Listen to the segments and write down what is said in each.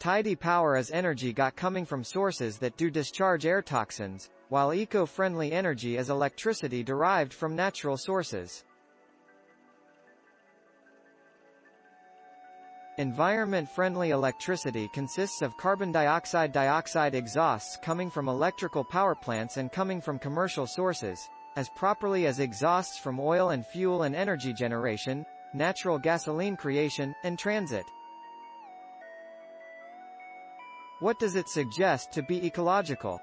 Tidy power is energy got coming from sources that do discharge air toxins, while eco-friendly energy is electricity derived from natural sources. Environment-friendly electricity consists of carbon dioxide exhausts coming from electrical power plants and coming from commercial sources, as properly as exhausts from oil and fuel and energy generation, natural gasoline creation, and transit. What does it suggest to be ecological?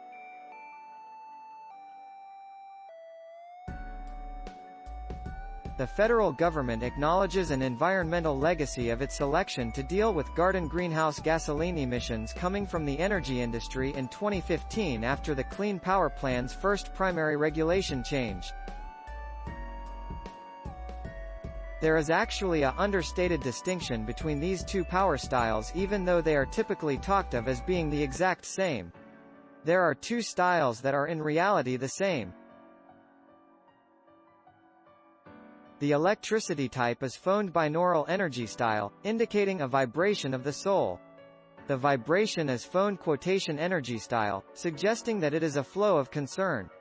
The federal government acknowledges an environmental legacy of its selection to deal with garden greenhouse gasoline emissions coming from the energy industry in 2015 after the Clean Power Plan's first primary regulation changed. There is actually a understated distinction between these two power styles even though they are typically talked of as being the exact same. There are two styles that are in reality the same. The electricity type is phoned binaural energy style, indicating a vibration of the soul. The vibration is phoned quotation energy style, suggesting that it is a flow of concern.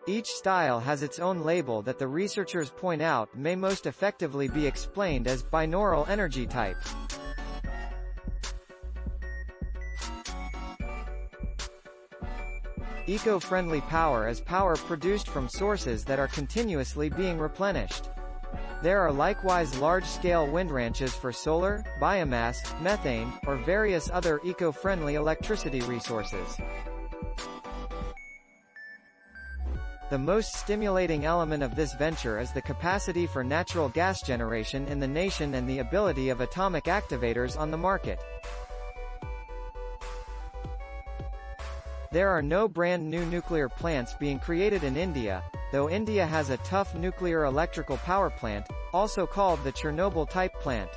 Each style has its own label that the researchers point out may most effectively be explained as binaural energy type. Eco-friendly power is power produced from sources that are continuously being replenished. There are likewise large-scale wind ranches for solar, biomass, methane, or various other eco-friendly electricity resources. The most stimulating element of this venture is the capacity for natural gas generation in the nation and the ability of atomic activators on the market. There are no brand new nuclear plants being created in India, though India has a tough nuclear electrical power plant, also called the Chernobyl-type plant.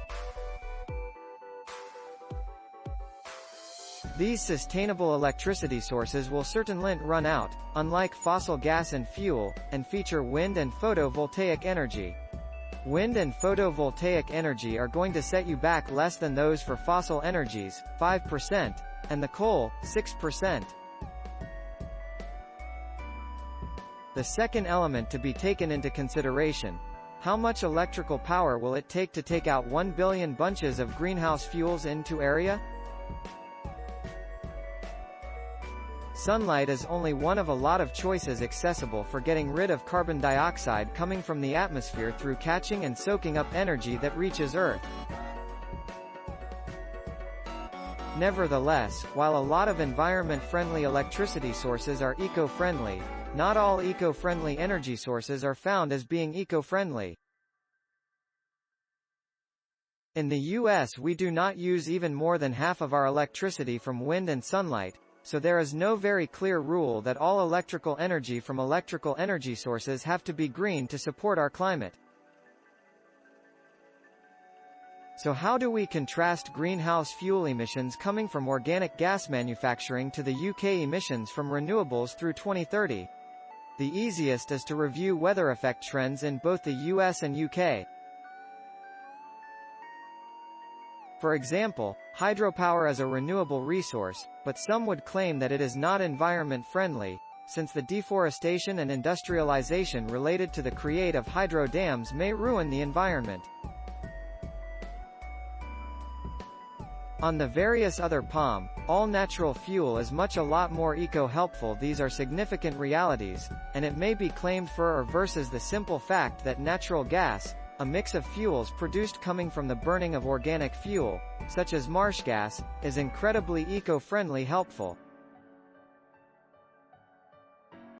These sustainable electricity sources will certainly run out, unlike fossil gas and fuel, and feature wind and photovoltaic energy. Wind and photovoltaic energy are going to set you back less than those for fossil energies, 5%, and the coal, 6%. The second element to be taken into consideration: how much electrical power will it take to take out 1 billion bunches of greenhouse fuels into area? Sunlight is only one of a lot of choices accessible for getting rid of carbon dioxide coming from the atmosphere through catching and soaking up energy that reaches Earth. Nevertheless, while a lot of environment-friendly electricity sources are eco-friendly, not all eco-friendly energy sources are found as being eco-friendly. In the US we do not use even more than half of our electricity from wind and sunlight, so there is no very clear rule that all electrical energy from electrical energy sources have to be green to support our climate. So how do we contrast greenhouse fuel emissions coming from organic gas manufacturing to the UK emissions from renewables through 2030? The easiest is to review weather effect trends in both the US and UK. For example, hydropower is a renewable resource, but some would claim that it is not environment-friendly, since the deforestation and industrialization related to the creation of hydro dams may ruin the environment. On the various other palm, all-natural fuel is a lot more eco-helpful. These are significant realities, and it may be claimed for or versus the simple fact that natural gas, a mix of fuels produced coming from the burning of organic fuel, such as marsh gas, is incredibly eco-friendly helpful.